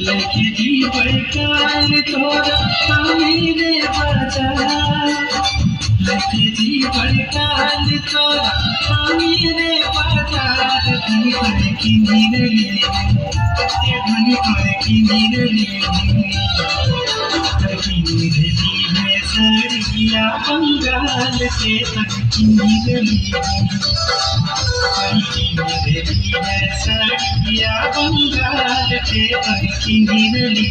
लड़की जी बड़काल तोरा पानी रे बाजार, लड़की जी बड़काल तोरा पानी रे बाजार, धनी पर की नीरली धनी पर की नीरली नीरली है सरिया बंगाल के धन की नीरली नीरली है सरिया बंगाल के धन की नीरली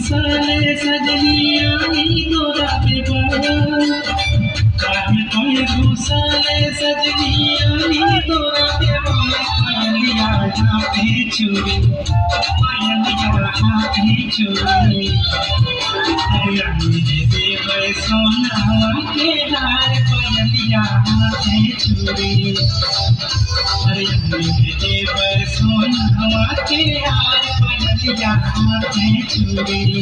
साले सजनिया तोरा बेबार, काहे कोई साले सजनिया तोरा बेबार, पायलिया पे चूड़ी पायलिया पे चूड़ी रंग देवे सोना के हार पायलिया पे चूड़ी रंग देवे सोना के हार पायलिया पे चूड़ी।